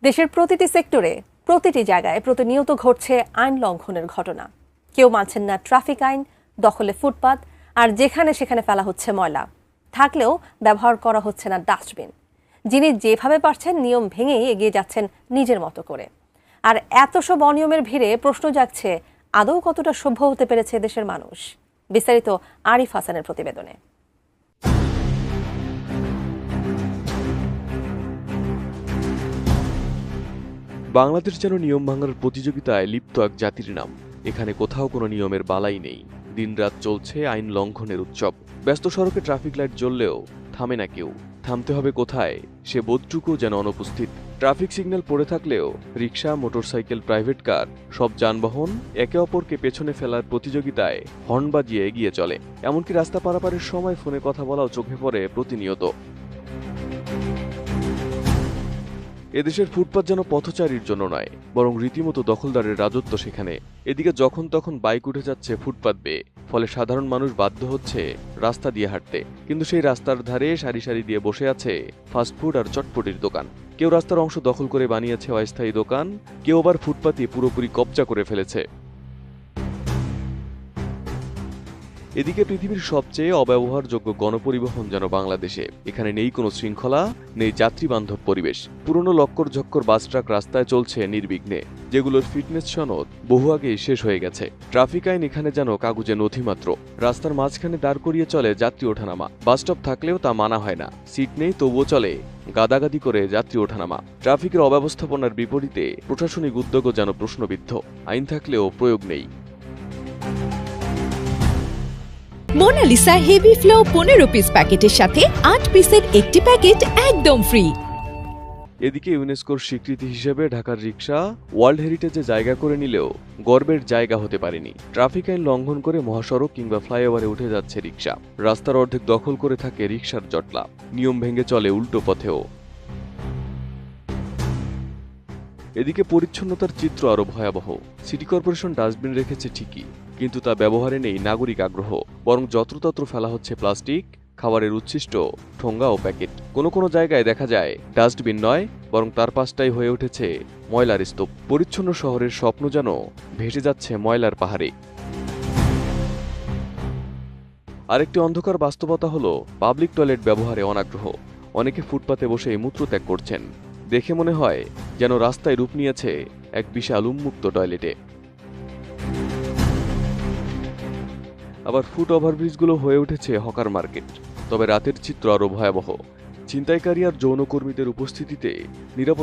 দেশের প্রতিটি সেক্টরে প্রতিটি জায়গায় প্রতিনিয়ত ঘটছে আইন লঙ্ঘনের ঘটনা। কেউ মানছেন না ট্রাফিক আইন, দখলে ফুটপাত, আর যেখানে সেখানে ফেলা হচ্ছে ময়লা। থাকলেও ব্যবহার করা হচ্ছে না ডাস্টবিন। যিনি যেভাবে পারছেন নিয়ম ভেঙেই এগিয়ে যাচ্ছেন নিজের মতো করে। আর এত সব অনিয়মের ভিড়ে প্রশ্ন জাগছে, আদৌ কতটা সভ্য হতে পেরেছে দেশের মানুষ? বিস্তারিত আরিফ হাসানের প্রতিবেদনে। বাংলাদেশ যেন নিয়ম ভাঙার প্রতিযোগিতায় লিপ্ত এক জাতির নাম। এখানে কোথাও কোনো নিয়মের বালাই নেই। দিনরাত চলছে আইন লঙ্ঘনের উৎসব। ব্যস্ত সড়কে ট্রাফিক লাইট জ্বললেও থামে না কেউ। থামতে হবে কোথায়, সে বোধটুকু যেন অনুপস্থিত। ট্রাফিক সিগন্যাল পড়ে থাকলেও রিকশা, মোটরসাইকেল, প্রাইভেট কার সব যানবাহন একে অপরকে পেছনে ফেলার প্রতিযোগিতায় হর্ন বাজিয়ে এগিয়ে চলে। এমনকি রাস্তা পারাপারের সময় ফোনে কথা বলাও চোখে পড়ে প্রতিনিয়ত। এদেশের ফুটপাত যেন পথচারীর জন্য নয়, বরং রীতিমতো দখলদারের রাজত্ব সেখানে। এদিকে যখন তখন বাইক উঠে যাচ্ছে ফুটপাত বেয়ে, ফলে সাধারণ মানুষ বাধ্য হচ্ছে রাস্তা দিয়ে হাঁটতে। কিন্তু সেই রাস্তার ধারে সারি সারি দিয়ে বসে আছে ফাস্টফুড আর চটপটির দোকান। কেউ রাস্তার অংশ দখল করে বানিয়েছে অস্থায়ী দোকান, কেউ আবার ফুটপাতই পুরোপুরি কবজা করে ফেলেছে। এদিকে পৃথিবীর সবচেয়ে অব্যবহারযোগ্য গণপরিবহন যেন বাংলাদেশে। এখানে নেই কোনো শৃঙ্খলা, নেই যাত্রী বান্ধব পরিবেশ। পুরনো লক্কর ঝক্কর বাস ট্রাক রাস্তায় চলছে নির্বিঘ্নে, যেগুলোর ফিটনেস সনদ বহু আগেই শেষ হয়ে গেছে। ট্রাফিক আইন এখানে যেন কাগজে নথিমাত্র। রাস্তার মাঝখানে দাঁড় করিয়ে চলে যাত্রী ওঠানামা। বাসস্টপ থাকলেও তা মানা হয় না। সিট নেই, তবুও চলে গাদাগাদি করে যাত্রী ওঠানামা। ট্রাফিকের অব্যবস্থাপনার বিপরীতে প্রশাসনিক উদ্যোগও যেন প্রশ্নবিদ্ধ। আইন থাকলেও প্রয়োগ নেই। মোনালিসা হেভি ফ্লো 15 পিস প্যাকেটের সাথে 8 পিসের একটি প্যাকেট একদম ফ্রি। এদিকে ইউনেস্কোর স্বীকৃতি হিসেবে ঢাকার রিকশা ওয়ার্ল্ড হেরিটেজে জায়গা করে নিলেও গর্বের জায়গা হতে পারেনি। ট্রাফিক আইন লঙ্ঘন করে মহাসড়ক কিংবা ফ্লাইওভারে উঠে যাচ্ছে রিকশা। রাস্তার অর্ধেক দখল করে থাকে রিকশার জটলা। নিয়ম ভেঙে চলে উল্টো পথেও। এদিকে পরিচ্ছন্নতার চিত্র আরো ভয়াবহ। সিটি কর্পোরেশন ডাস্টবিন রেখেছে ঠিকই, কিন্তু তা ব্যবহারে নেই নাগরিক আগ্রহ। বরং যত্রতত্র ফেলা হচ্ছে প্লাস্টিক, খাবারের উচ্ছিষ্ট, ঠোঙ্গা ও প্যাকেট। কোনো কোনো জায়গায় দেখা যায় ডাস্টবিন নয়, বরং তার পাশটাই হয়ে উঠেছে ময়লার স্তূপ। পরিচ্ছন্ন শহরের স্বপ্ন যেন ভেসে যাচ্ছে ময়লার পাহাড়ে। আরেকটি অন্ধকার বাস্তবতা হলো পাবলিক টয়লেট ব্যবহারে অনাগ্রহ। অনেকে ফুটপাতে বসে মূত্রত্যাগ করছেন। দেখে মনে হয় যেন রাস্তায় রূপ নিয়েছে এক বিশাল উন্মুক্ত টয়লেটে। আবার ফুট ওভারব্রিজগুলো হয়ে উঠেছে হকার মার্কেট। তবে রাতের চিত্র আরো ভয়াবহ। ছিনতাইকারী আর যৌনকর্মীদের উপস্থিতিতে নিরাপত্তা